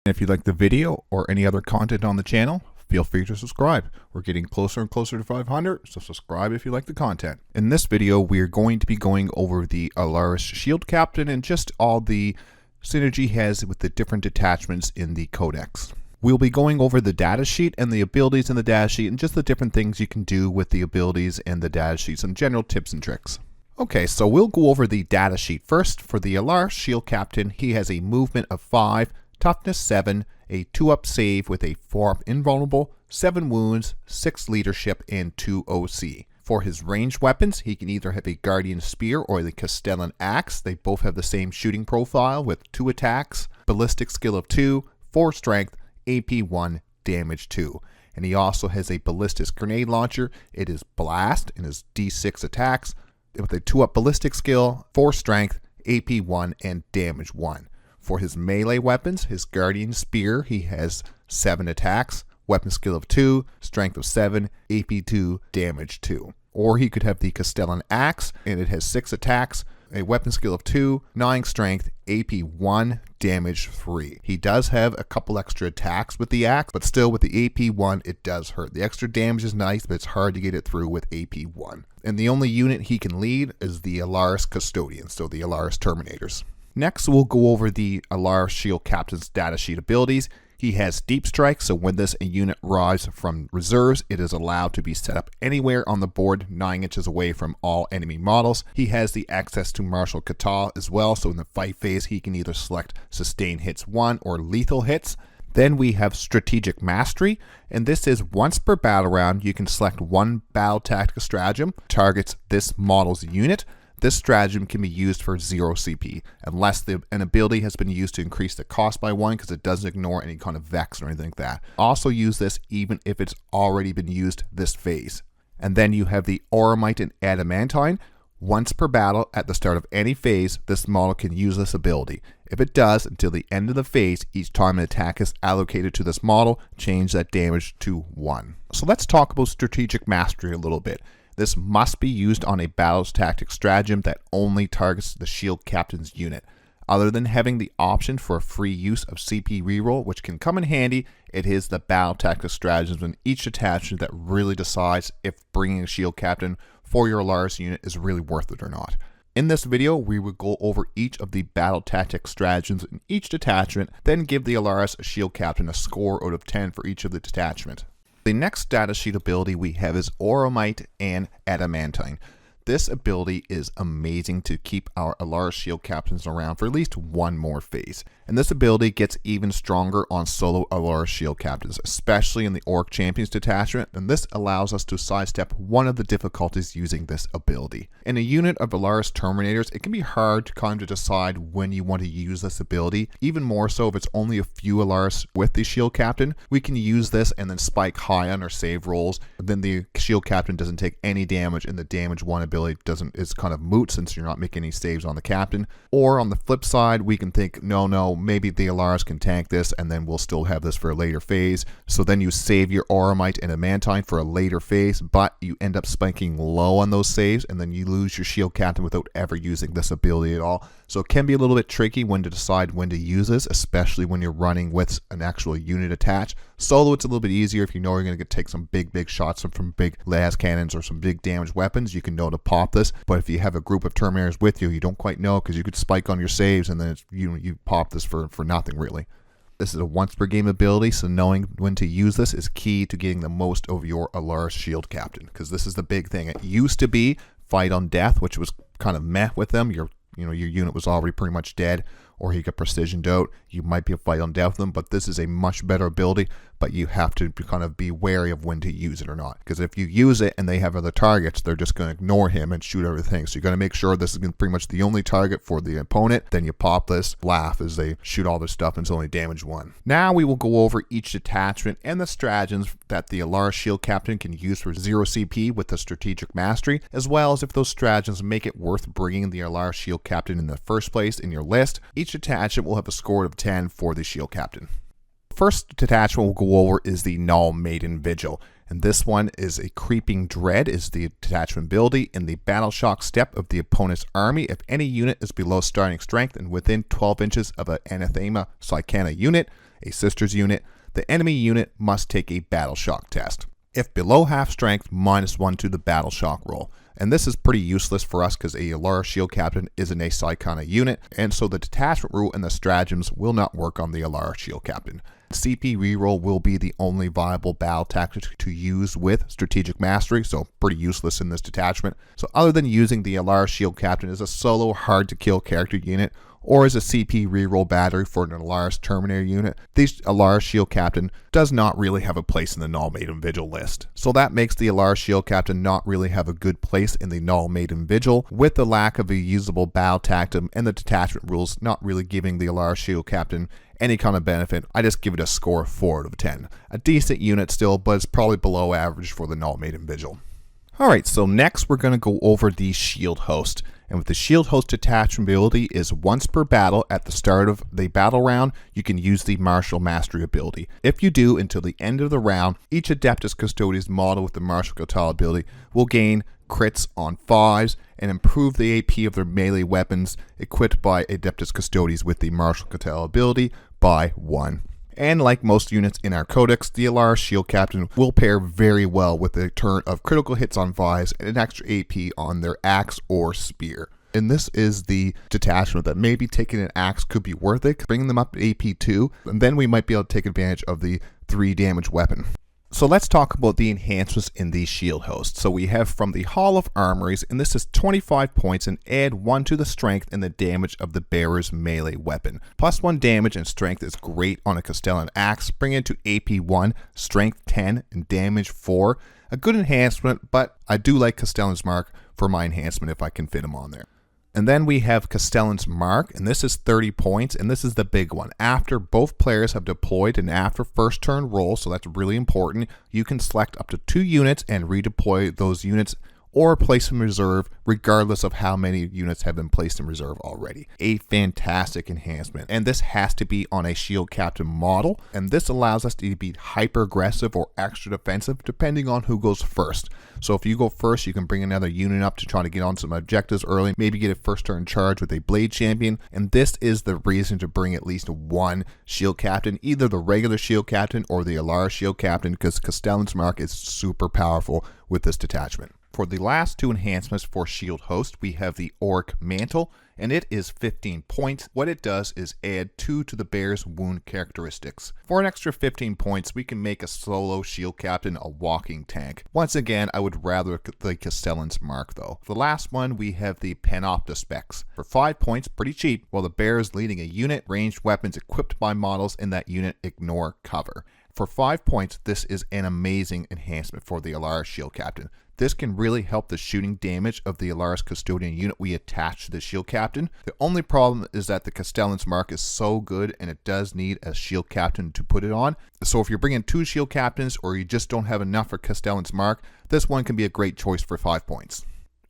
If you like the video or any other content on the channel, feel free to subscribe. We're getting closer and closer to 500, so subscribe if you like the content. In this video, we are going to be going over the Allarus Shield-Captain and just all the synergy he has with the different detachments in the Codex. We'll be going over the datasheet and the abilities in the datasheet and just the different things you can do with the abilities and the datasheets and general tips and tricks. Okay, so we'll go over the datasheet first. For the Allarus Shield-Captain, he has a movement of 5, toughness 7, a 2-up save with a 4-up invulnerable, 7 wounds, 6 leadership, and 2 OC. For his ranged weapons, he can either have a Guardian Spear or the Custodes Axe. They both have the same shooting profile with 2 attacks, ballistic skill of 2, 4 strength, AP 1, damage 2. And he also has a ballistic grenade launcher. It is blast and is D6 attacks with a 2-up ballistic skill, 4 strength, AP 1, and damage 1. For his melee weapons, his Guardian Spear, he has 7 attacks, weapon skill of 2, strength of 7, AP 2, damage 2. Or he could have the Custodes Axe, and it has 6 attacks, a weapon skill of 2, 9 strength, AP 1, damage 3. He does have a couple extra attacks with the axe, but still with the AP 1, it does hurt. The extra damage is nice, but it's hard to get it through with AP 1. And the only unit he can lead is the Allarus Custodian, so the Allarus Terminators. Next, we'll go over the Allarus Shield-Captain's datasheet abilities. He has Deep Strike, so when this unit arrives from reserves, it is allowed to be set up anywhere on the board 9 inches away from all enemy models. He has the access to Martial Kata as well, so in the fight phase, he can either select Sustain Hits 1 or Lethal Hits. Then we have Strategic Mastery, and this is once per battle round, you can select one battle tactical stratagem, targets this model's unit. This stratagem can be used for 0 CP, unless an ability has been used to increase the cost by 1 because it doesn't ignore any kind of vex or anything like that. Also use this even if it's already been used this phase. And then you have the Oromite and Adamantine. Once per battle at the start of any phase, this model can use this ability. If it does, until the end of the phase, each time an attack is allocated to this model, change that damage to 1. So let's talk about Strategic Mastery a little bit. This must be used on a battle's tactic stratagem that only targets the Shield-Captain's unit. Other than having the option for a free use of CP reroll, which can come in handy, it is the battle tactic stratagems in each detachment that really decides if bringing a Shield-Captain for your Allarus unit is really worth it or not. In this video, we will go over each of the battle tactic stratagems in each detachment, then give the Allarus Shield-Captain a score out of 10 for each of the detachment. The next datasheet ability we have is Oromite and Adamantine. This ability is amazing to keep our Allarus Shield-Captains around for at least one more phase. And this ability gets even stronger on solo Allarus Shield-Captains, especially in the Ork Champions detachment, and this allows us to sidestep one of the difficulties using this ability. In a unit of Allarus Terminators, it can be hard to kind of decide when you want to use this ability, even more so if it's only a few Allarus with the Shield-Captain. We can use this and then spike high on our save rolls, then the Shield-Captain doesn't take any damage and the damage 1 ability is kind of moot since you're not making any saves on the captain. Or on the flip side, we can think, no, maybe the Allarus can tank this and then we'll still have this for a later phase. So then you save your Oromite and Adamantine for a later phase, but you end up spiking low on those saves and then you lose your Shield-Captain without ever using this ability at all. So it can be a little bit tricky when to decide when to use this, especially when you're running with an actual unit attached. Solo, it's a little bit easier if you know you're going to take some big shots from big las cannons or some big damage weapons. You can know to pop this. But if you have a group of Terminators with you, you don't quite know because you could spike on your saves and then you pop this for nothing really. This is a once per game ability, so knowing when to use this is key to getting the most of your Allarus Shield-Captain, because this is the big thing. It used to be fight on death, which was kind of meh with them. Your unit was already pretty much dead, or he got precisioned out. You might be a fight on death with them, but this is a much better ability, but you have to kind of be wary of when to use it or not. Because if you use it and they have other targets, they're just going to ignore him and shoot everything. So you got to make sure this is pretty much the only target for the opponent. Then you pop this, laugh as they shoot all their stuff and it's only damage 1. Now we will go over each detachment and the stratagems that the Allarus Shield-Captain can use for 0 CP with the Strategic Mastery, as well as if those stratagems make it worth bringing the Allarus Shield-Captain in the first place in your list. Each detachment will have a score of 10 for the Shield-Captain. First detachment we'll go over is the Null Maiden Vigil. And this one is a Creeping Dread is the detachment ability. In the battle shock step of the opponent's army, if any unit is below starting strength and within 12 inches of an Anathema Psychana unit, a sister's unit, the enemy unit must take a battle shock test. If below half strength, -1 to the battle shock roll. And this is pretty useless for us because a Allarus Shield-Captain isn't a Psychana unit, and so the detachment rule and the stratagems will not work on the Allarus Shield-Captain. CP reroll will be the only viable battle tactic to use with Strategic Mastery, so pretty useless in this detachment. So other than using the Allarus Shield-Captain as a solo hard-to-kill character unit, or as a CP reroll battery for an Allarus Terminator unit, the Allarus Shield-Captain does not really have a place in the Null, Maiden, Vigil list. So that makes the Allarus Shield-Captain not really have a good place in the Null, Maiden, Vigil, with the lack of a usable battle tactic and the detachment rules not really giving the Allarus Shield-Captain any kind of benefit. I just give it a score of 4 out of 10. A decent unit still, but it's probably below average for the Null, Maiden, Vigil. Alright, so next we're going to go over the Shield Host. And with the Shield Host detachment ability is once per battle at the start of the battle round, you can use the Martial Mastery ability. If you do until the end of the round, each Adeptus Custodes model with the Martial Catal ability will gain crits on 5s and improve the AP of their melee weapons equipped by Adeptus Custodes with the Martial Catal ability by 1. And like most units in our codex, the Allarus Shield-Captain will pair very well with a turn of critical hits on 5s and an extra AP on their axe or spear. And this is the detachment that maybe taking an axe could be worth it, bringing them up to AP 2, and then we might be able to take advantage of the 3 damage weapon. So let's talk about the enhancements in the Shield Host. So we have from the Hall of Armories, and this is 25 points and add 1 to the strength and the damage of the bearer's melee weapon. +1 damage and strength is great on a Castellan axe, bring it to AP 1, strength 10, and damage 4. A good enhancement, but I do like Castellan's Mark for my enhancement if I can fit him on there. And then we have Castellan's Mark, and this is 30 points, and this is the big one. After both players have deployed and after first turn roll, so that's really important, you can select up to 2 units and redeploy those units or place in reserve regardless of how many units have been placed in reserve already. A fantastic enhancement, and this has to be on a Shield-Captain model, and this allows us to be hyper aggressive or extra defensive depending on who goes first. So if you go first, you can bring another unit up to try to get on some objectives early, maybe get a first turn charge with a Blade Champion, and this is the reason to bring at least 1 Shield-Captain, either the regular Shield-Captain or the Allarus Shield-Captain, because Castellan's Mark is super powerful with this detachment. For the last 2 enhancements for Shield Host, we have the Ork Mantle, and it is 15 points. What it does is add 2 to the bear's wound characteristics. For an extra 15 points, we can make a solo Shield-Captain a walking tank. Once again, I would rather the Castellan's Mark though. For the last one, we have the Panopta Specs. For 5 points, pretty cheap, while the bear is leading a unit, ranged weapons equipped by models in that unit ignore cover. For 5 points, this is an amazing enhancement for the Allarus Shield-Captain. This can really help the shooting damage of the Allarus Custodian unit we attach to the Shield-Captain. The only problem is that the Castellan's Mark is so good and it does need a Shield-Captain to put it on. So if you're bringing 2 Shield-Captains or you just don't have enough for Castellan's Mark, this one can be a great choice for 5 points.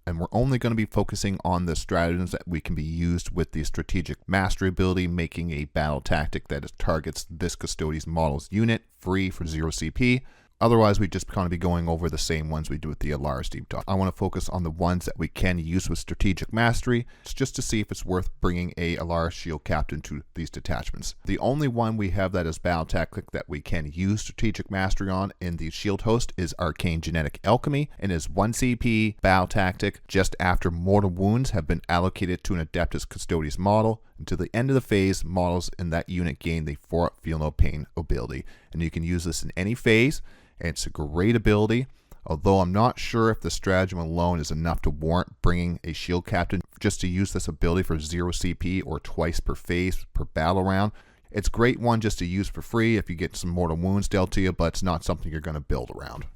And we're only going to be focusing on the stratagems that we can be used with the Strategic Mastery ability, making a battle tactic that targets this Custodes model's unit free for 0 CP. Otherwise, we'd just kind of be going over the same ones we do with the Allarus Deep Talk. I want to focus on the ones that we can use with Strategic Mastery, just to see if it's worth bringing a Allarus Shield-Captain to these detachments. The only one we have that is battle tactic that we can use Strategic Mastery on in the Shield Host is Arcane Genetic Alchemy, and is 1 CP battle tactic just after mortal wounds have been allocated to an Adeptus Custodes model. Until the end of the phase, models in that unit gain the Feel No Pain ability, and you can use this in any phase. And it's a great ability, although I'm not sure if the stratagem alone is enough to warrant bringing a Shield-Captain just to use this ability for 0 CP or twice per phase per battle round. It's a great one just to use for free if you get some mortal wounds dealt to you, but it's not something you're going to build around.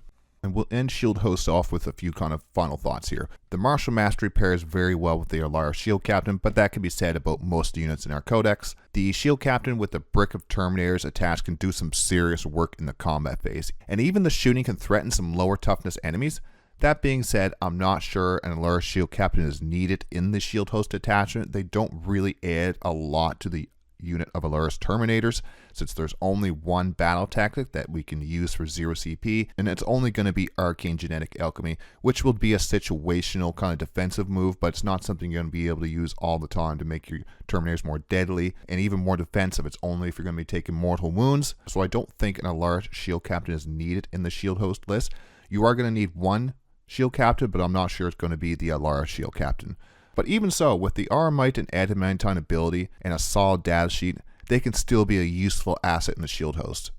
And we'll end Shield Host off with a few kind of final thoughts here. The Martial Mastery pairs very well with the Allarus Shield-Captain, but that can be said about most units in our codex. The Shield-Captain with the Brick of Terminators attached can do some serious work in the combat phase, and even the shooting can threaten some lower toughness enemies. That being said, I'm not sure an Allarus Shield-Captain is needed in the Shield Host attachment. They don't really add a lot to the unit of Allarus Terminators, since there's only one battle tactic that we can use for 0 CP, and it's only going to be Arcane Genetic Alchemy, which will be a situational kind of defensive move, but it's not something you're going to be able to use all the time to make your Terminators more deadly and even more defensive. It's only if you're going to be taking mortal wounds, so I don't think an Allarus Shield-Captain is needed in the Shield Host list. You are going to need one Shield-Captain, but I'm not sure it's going to be the Allarus Shield-Captain. But even so, with the Aramite and Adamantine ability and a solid data sheet, they can still be a useful asset in the Shield Host.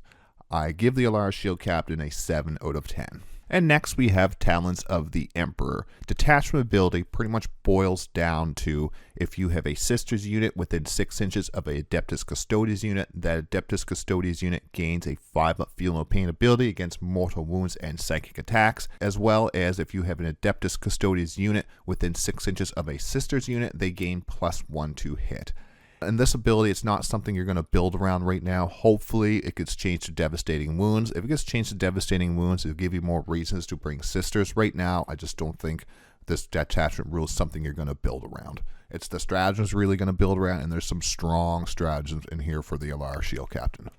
I give the Allarus Shield-Captain a 7 out of 10. And next we have Talons of the Emperor. Detachment ability pretty much boils down to if you have a Sisters unit within 6 inches of a Adeptus Custodes unit, that Adeptus Custodes unit gains a 5-up Feel No Pain ability against mortal wounds and psychic attacks, as well as if you have an Adeptus Custodes unit within 6 inches of a Sisters unit, they gain +1 to hit. And this ability, it's not something you're going to build around right now. Hopefully it gets changed to Devastating Wounds. If it gets changed to Devastating Wounds, it'll give you more reasons to bring Sisters. Right now, I just don't think this detachment rule is something you're going to build around. It's the stratagems really going to build around, and there's some strong stratagems in here for the Allarus Shield-Captain.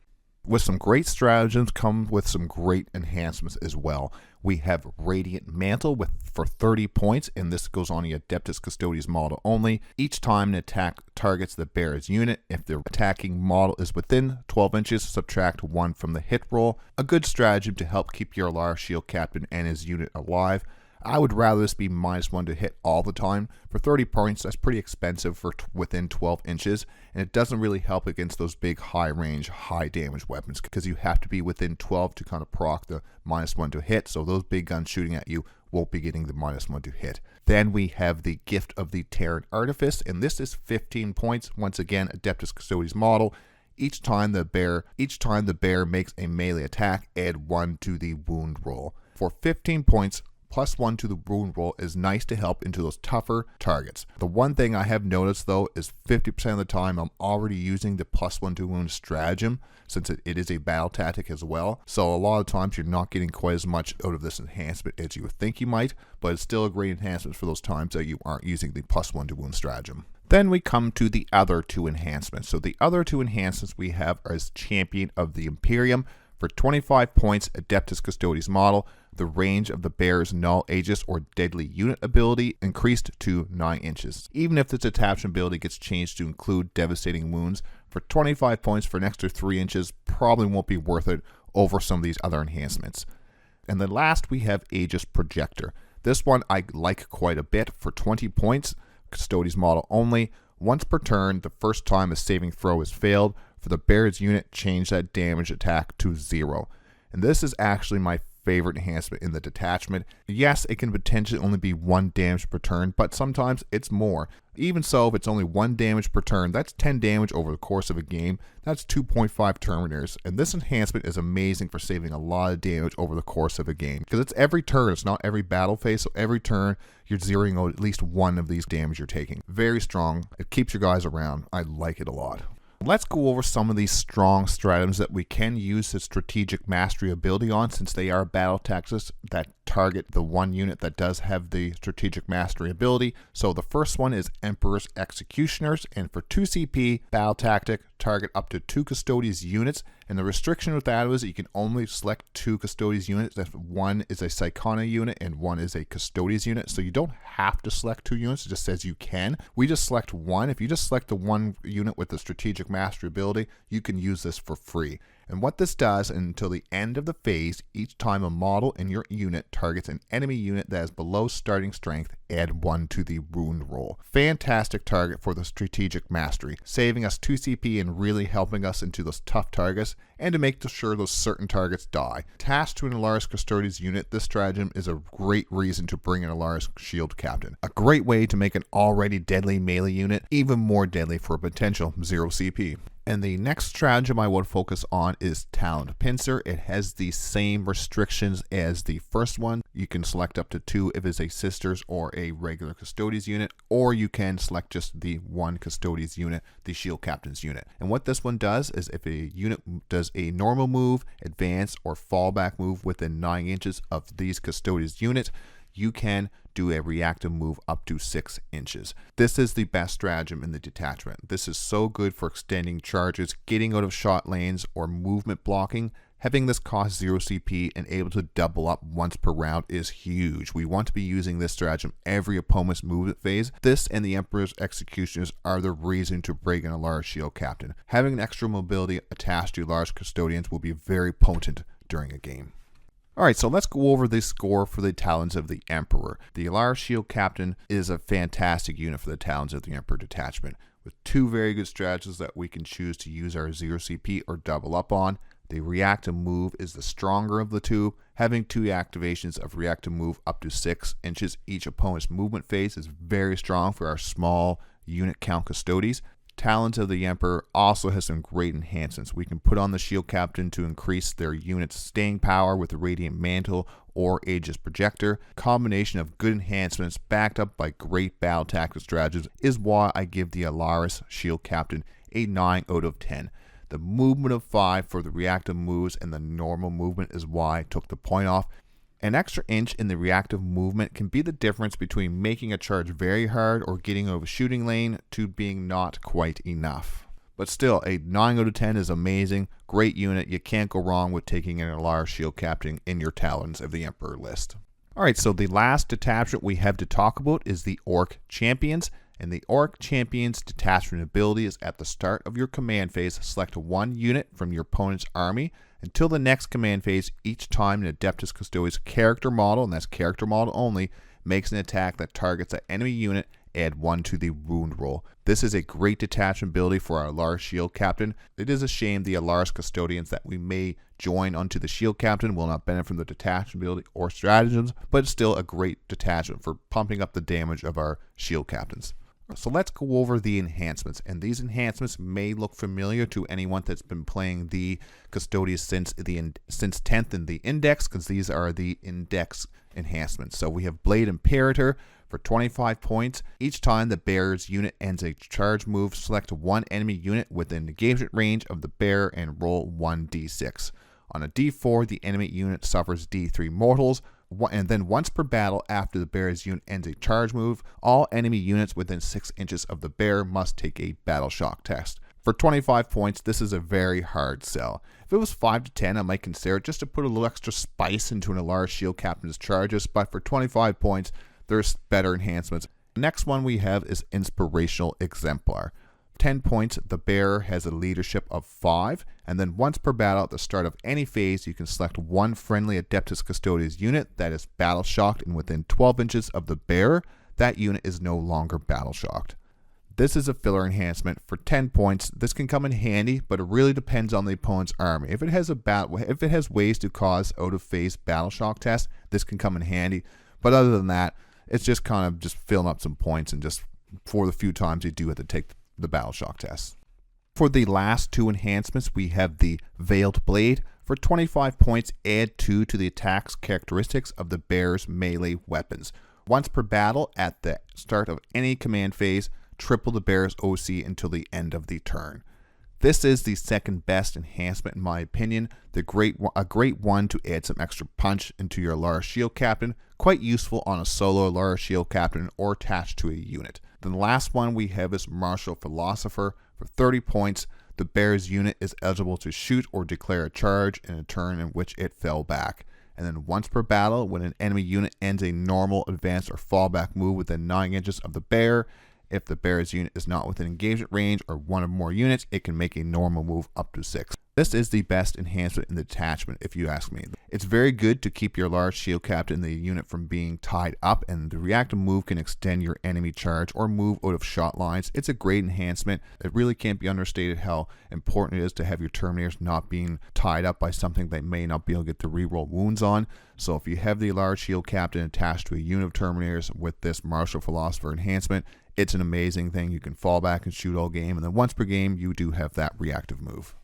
With some great stratagems come with some great enhancements as well. We have Radiant Mantle for 30 points, and this goes on the Adeptus Custodes model only. Each time an attack targets the bearer's unit, if the attacking model is within 12 inches, subtract 1 from the hit roll. A good stratagem to help keep your Allarus Shield-Captain and his unit alive. I would rather this be -1 to hit all the time. For 30 points, that's pretty expensive for within 12 inches, and it doesn't really help against those big high range, high damage weapons, because you have to be within 12 to kind of proc the -1 to hit, so those big guns shooting at you won't be getting the -1 to hit. Then we have the Gift of the Terran Artifice, and this is 15 points. Once again, Adeptus Custodes model. Each time the bear makes a melee attack, add 1 to the wound roll. For 15 points, +1 to the wound roll is nice to help into those tougher targets. The one thing I have noticed though is 50% of the time I'm already using the +1 to wound stratagem, since it is a battle tactic as well. So a lot of times you're not getting quite as much out of this enhancement as you would think you might, but it's still a great enhancement for those times that you aren't using the +1 to wound stratagem. Then we come to the other two enhancements. So the other two enhancements we have are as Champion of the Imperium. For 25 points, Adeptus Custodes model, the range of the bearer's Null, Aegis, or Deadly Unit ability increased to 9 inches. Even if this detachment ability gets changed to include Devastating Wounds, for 25 points for an extra 3 inches, probably won't be worth it over some of these other enhancements. And then last, we have Aegis Projector. This one I like quite a bit. For 20 points, Custodes model only. Once per turn, the first time a saving throw is failed, for the bearer's unit, change that damage attack to 0. And this is actually my favorite enhancement in the detachment. Yes, it can potentially only be 1 damage per turn, but sometimes it's more. Even so, if it's only 1 damage per turn, that's 10 damage over the course of a game. That's 2.5 Terminators, and this enhancement is amazing for saving a lot of damage over the course of a game, because it's every turn, it's not every battle phase, so every turn you're zeroing out at least 1 of these damage you're taking. Very strong. It keeps your guys around. I like it a lot. Let's go over some of these strong stratagems that we can use the Strategic Mastery ability on, since they are battle tactics that target the one unit that does have the Strategic Mastery ability. So the first one is Emperor's Executioners, and for 2 CP, battle tactic, target up to 2 Custodes units, and the restriction with that is you can only select 2 Custodes units if one is a Psychona unit and one is a Custodes unit. So you don't have to select 2 units, it just says you can. We just select 1. If you just select the 1 unit with the Strategic Mastery ability, you can use this for free. And what this does, until the end of the phase, each time a model in your unit targets an enemy unit that is below starting strength, add 1 to the wound roll. Fantastic target for the Strategic Mastery, saving us 2 CP and really helping us into those tough targets and to make sure those certain targets die. Attached to an Allarus Custodes unit, this stratagem is a great reason to bring an Allarus Shield-Captain. A great way to make an already deadly melee unit even more deadly for a potential 0 CP. And the next stratagem I would focus on is Taloned Pincer. It has the same restrictions as the first one. You can select up to 2 if it's a Sisters or a regular Custodes unit, or you can select just the 1 Custodes unit, the Shield-Captain's unit. And what this one does is if a unit does a normal move, advance, or fallback move within 9 inches of these Custodes unit, you can do a reactive move up to 6 inches. This is the best stratagem in the detachment. This is so good for extending charges, getting out of shot lanes, or movement blocking. Having this cost 0 CP and able to double up once per round is huge. We want to be using this stratagem every opponent's movement phase. This and the Emperor's Executioners are the reason to break an Allarus Shield-Captain. Having an extra mobility attached to Allarus Custodians will be very potent during a game. Alright, so let's go over the score for the Talons of the Emperor. The Allarus Shield-Captain is a fantastic unit for the Talons of the Emperor detachment, with 2 very good strategies that we can choose to use our 0 CP or double up on. The reactive move is the stronger of the 2. Having 2 activations of reactive move up to 6 inches each opponent's movement phase is very strong for our small unit count Custodes. Talons of the Emperor also has some great enhancements. We can put on the Shield-Captain to increase their unit's staying power with the Radiant Mantle or Aegis Projector. Combination of good enhancements backed up by great battle tactics strategies is why I give the Allarus Shield-Captain a 9 out of 10. The movement of 5 for the reactive moves and the normal movement is why I took the point off. An extra inch in the reactive movement can be the difference between making a charge very hard or getting out of a shooting lane to being not quite enough. But still, a 9 out of 10 is amazing. Great unit. You can't go wrong with taking an Allarus Shield-Captain in your Talons of the Emperor list. Alright, so the last detachment we have to talk about is the Ork Champions. And the Ork Champions detachment ability is at the start of your command phase, select 1 unit from your opponent's army until the next command phase. Each time an Adeptus Custodes character model, and that's character model only, makes an attack that targets an enemy unit, add 1 to the wound roll. This is a great detachment ability for our Allarus Shield-Captain. It is a shame the Allarus Custodians that we may join onto the Shield-Captain will not benefit from the detachment ability or stratagems, but it's still a great detachment for pumping up the damage of our Shield-Captains. So let's go over the enhancements, and these enhancements may look familiar to anyone that's been playing the Custodes since 10th in the index, because these are the index enhancements. So we have Blade Imperator for 25 points. Each time the bearer's unit ends a charge move, select 1 enemy unit within engagement range of the bearer and roll 1d6. On a d4, the enemy unit suffers d3 mortals. And then once per battle after the bearer's unit ends a charge move, all enemy units within 6 inches of the bearer must take a battle shock test. For 25 points, this is a very hard sell. If it was 5 to 10, I might consider it just to put a little extra spice into an Allarus Shield-Captain's charges, but for 25 points, there's better enhancements. The next one we have is Inspirational Exemplar. 10 points, the bearer has a leadership of 5, and then once per battle at the start of any phase, you can select 1 friendly Adeptus Custodes unit that is battle shocked and within 12 inches of the bearer. That unit is no longer battle shocked. This is a filler enhancement for 10 points. This can come in handy, but it really depends on the opponent's army. If it has ways to cause out of phase battle shock tests, this can come in handy. But other than that, it's just kind of just filling up some points, and just for the few times you do have to take the battle shock test. For the last 2 enhancements, we have the Veiled Blade. For 25 points, add 2 to the attack's characteristics of the bearer's melee weapons. Once per battle at the start of any command phase, triple the bearer's OC until the end of the turn. This is the second best enhancement in my opinion. A great one to add some extra punch into your Allarus Shield-Captain. Quite useful on a solo Allarus Shield-Captain or attached to a unit. Then the last one we have is Martial Philosopher. For 30 points, the bearer's unit is eligible to shoot or declare a charge in a turn in which it fell back. And then once per battle, when an enemy unit ends a normal, advanced, or fallback move within 9 inches of the bearer, if the bearer's unit is not within engagement range or 1 or more units, it can make a normal move up to 6. This is the best enhancement in the detachment, if you ask me. It's very good to keep your Allarus Shield-Captain in the unit from being tied up, and the reactive move can extend your enemy charge or move out of shot lines. It's a great enhancement. It really can't be understated how important it is to have your Terminators not being tied up by something they may not be able to get the reroll wounds on. So if you have the Allarus Shield-Captain attached to a unit of Terminators with this Martial Philosopher enhancement, it's an amazing thing. You can fall back and shoot all game, and then once per game, you do have that reactive move.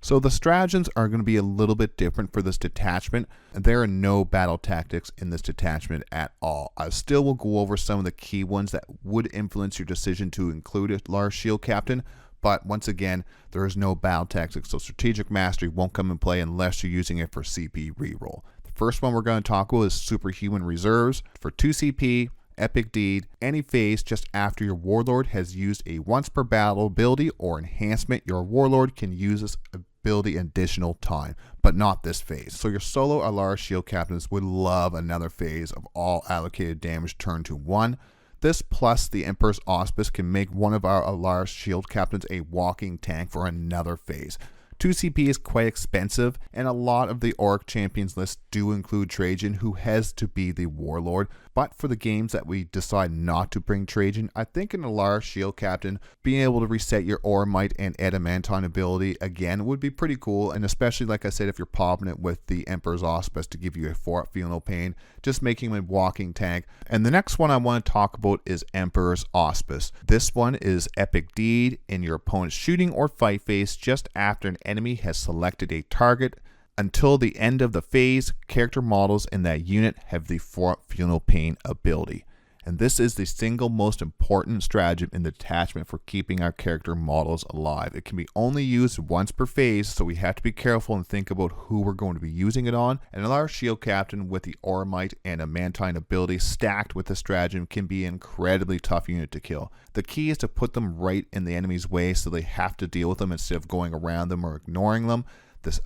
So the stratagems are going to be a little bit different for this detachment. There are no battle tactics in this detachment at all. I still will go over some of the key ones that would influence your decision to include a Allarus Shield-Captain, but once again, there is no battle tactics, so strategic mastery won't come in play unless you're using it for CP reroll. The First one we're going to talk about is Superhuman Reserves. For 2 CP, Epic Deed, any phase just after your Warlord has used a once per battle ability or enhancement, your Warlord can use this ability additional time, but not this phase. So your solo Allarus Shield-Captains would love another phase of all allocated damage turned to 1. This plus the Emperor's Auspice can make one of our Allarus Shield-Captains a walking tank for another phase. 2 CP is quite expensive, and a lot of the Ork Champions list do include Trajan, who has to be the Warlord. But for the games that we decide not to bring Trajan, I think an Allarus Shield-Captain being able to reset your Ormite and Adamantine ability again would be pretty cool, and especially, like I said, if you're popping it with the Emperor's Auspice to give you a Feel No Pain, just making him a walking tank. And the next one I want to talk about is Emperor's Auspice. This one is Epic Deed in your opponent's shooting or fight phase just after an enemy has selected a target. Until the end of the phase, character models in that unit have the Feel No Pain ability. And this is the single most important stratagem in the detachment for keeping our character models alive. It can be only used once per phase, so we have to be careful and think about who we're going to be using it on. And Allarus Shield-Captain with the Ormite and Adamantine ability stacked with the stratagem can be an incredibly tough unit to kill. The key is to put them right in the enemy's way so they have to deal with them instead of going around them or ignoring them.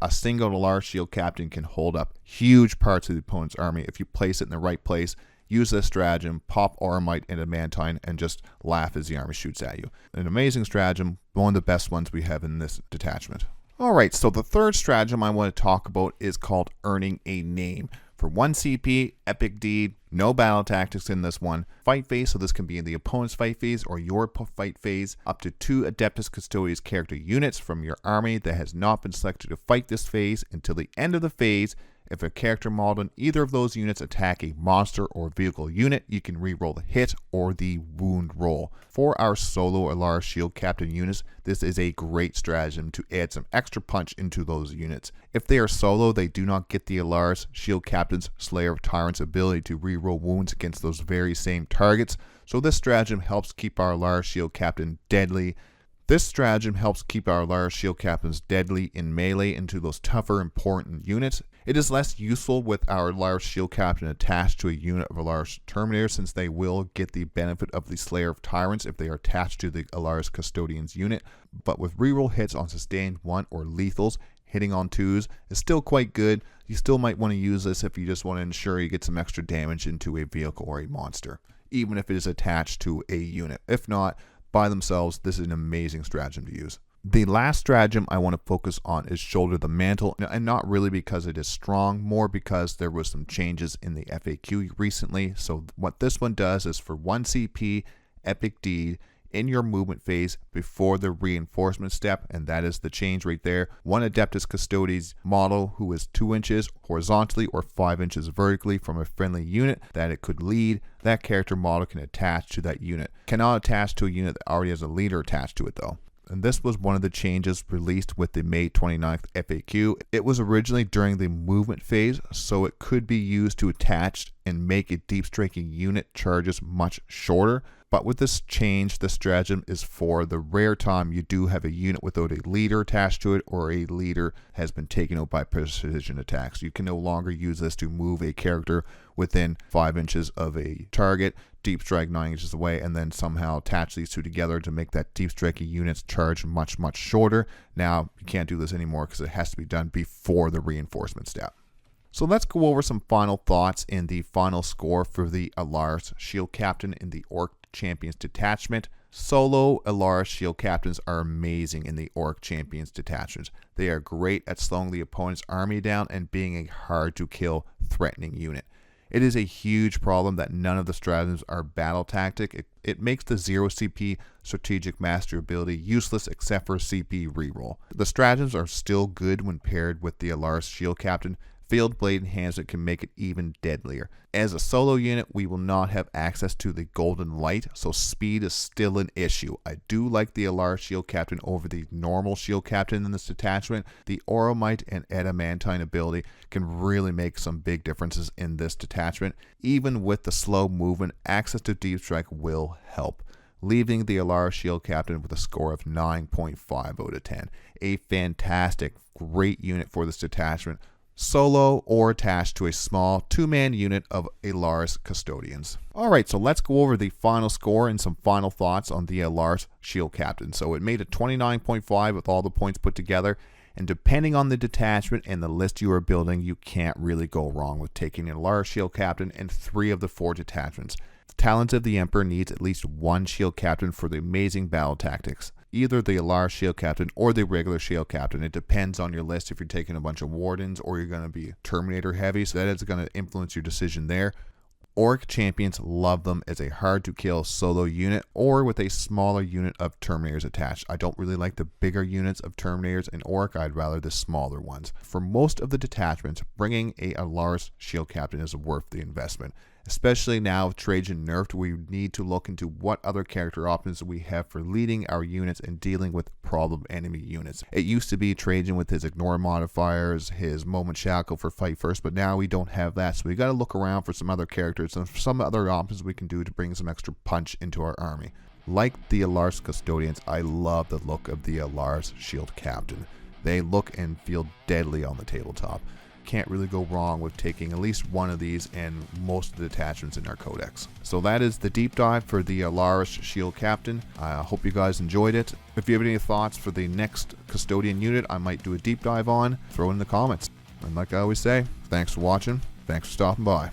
A single Allarus Shield-Captain can hold up huge parts of the opponent's army if you place it in the right place. Use this stratagem, pop Ormite and Adamantine, and just laugh as the army shoots at you. An amazing stratagem, one of the best ones we have in this detachment. Alright, so the third stratagem I want to talk about is called Earning a Name. For 1 CP, Epic Deed, no battle tactics in this one. Fight phase, so this can be in the opponent's fight phase or your fight phase. Up to 2 Adeptus Custodes character units from your army that has not been selected to fight this phase until the end of the phase. If a character model in either of those units attack a monster or vehicle unit, you can reroll the hit or the wound roll. For our solo Allarus Shield-Captain units, this is a great stratagem to add some extra punch into those units. If they are solo, they do not get the Allarus Shield-Captain's Slayer of Tyrants ability to reroll wounds against those very same targets, so this stratagem helps keep our Allarus Shield-Captain deadly. This stratagem helps keep our Allarus Shield-Captains deadly in melee into those tougher, important units. It is less useful with our Allarus Shield-Captain attached to a unit of Allarus Terminator, since they will get the benefit of the Slayer of Tyrants if they are attached to the Allarus Custodian's unit. But with reroll hits on sustained 1 or lethals, hitting on 2s is still quite good. You still might want to use this if you just want to ensure you get some extra damage into a vehicle or a monster, even if it is attached to a unit. If not, by themselves, this is an amazing stratagem to use. The last stratagem I want to focus on is Shoulder the Mantle, and not really because it is strong, more because there was some changes in the FAQ recently. So what this one does is for 1 CP, Epic Deed, in your movement phase before the reinforcement step, and that is the change right there. 1 Adeptus Custodes model who is 2 inches horizontally or 5 inches vertically from a friendly unit that it could lead, that character model can attach to that unit. Cannot attach to a unit that already has a leader attached to it though. And this was one of the changes released with the May 29th FAQ. It was originally during the movement phase, so it could be used to attach and make a deep striking unit charges much shorter. But with this change, the stratagem is for the rare time you do have a unit without a leader attached to it, or a leader has been taken out by precision attacks. You can no longer use this to move a character within 5 inches of a target, deep strike 9 inches away, and then somehow attach these two together to make that deep striking unit's charge much shorter. Now you can't do this anymore because it has to be done before the reinforcement step. So let's go over some final thoughts in the final score for the Allarus Shield-Captain in the Ork Champions detachment. Solo Allarus Shield-Captains are amazing in the Ork Champions detachments. They are great at slowing the opponent's army down and being a hard to kill threatening unit. It is a huge problem that none of the stratagems are battle tactic. It makes the 0 CP strategic mastery ability useless except for CP reroll. The stratagems are still good when paired with the Allarus Shield-Captain. Field Blade Enhancement can make it even deadlier. As a solo unit, we will not have access to the Golden Light, so speed is still an issue. I do like the Allarus Shield-Captain over the normal Shield-Captain in this detachment. The Ormite and Adamantine ability can really make some big differences in this detachment. Even with the slow movement, access to Deep Strike will help, leaving the Allarus Shield-Captain with a score of 9.5 out of 10. A fantastic, great unit for this detachment. solo or attached to a small 2-man unit of Allarus Custodians. Alright, so let's go over the final score and some final thoughts on the Allarus Shield-Captain. So it made a 29.5 with all the points put together, and depending on the detachment and the list you are building, you can't really go wrong with taking an Allarus Shield-Captain and 3 of the 4 detachments. The Talons of the Emperor needs at least 1 Shield-Captain for the amazing battle tactics. Either the Allarus Shield-Captain or the regular Shield-Captain. It depends on your list if you're taking a bunch of Wardens or you're going to be Terminator heavy, so that is going to influence your decision there. Ork Champions love them as a hard-to-kill solo unit or with a smaller unit of Terminators attached. I don't really like the bigger units of Terminators in Ork. I'd rather the smaller ones. For most of the detachments, bringing a Allarus Shield-Captain is worth the investment. Especially now with Trajan nerfed, we need to look into what other character options we have for leading our units and dealing with problem enemy units. It used to be Trajan with his ignore modifiers, his moment shackle for fight first, but now we don't have that, so we got to look around for some other characters and some other options we can do to bring some extra punch into our army. Like the Allarus Custodians, I love the look of the Allarus Shield-Captain. They look and feel deadly on the tabletop. Can't really go wrong with taking at least one of these and most of the detachments in our codex. So that is the deep dive for the Allarus Shield-Captain. I hope you guys enjoyed it. If you have any thoughts for the next custodian unit I might do a deep dive on, throw it in the comments. And like I always say, thanks for watching, thanks for stopping by.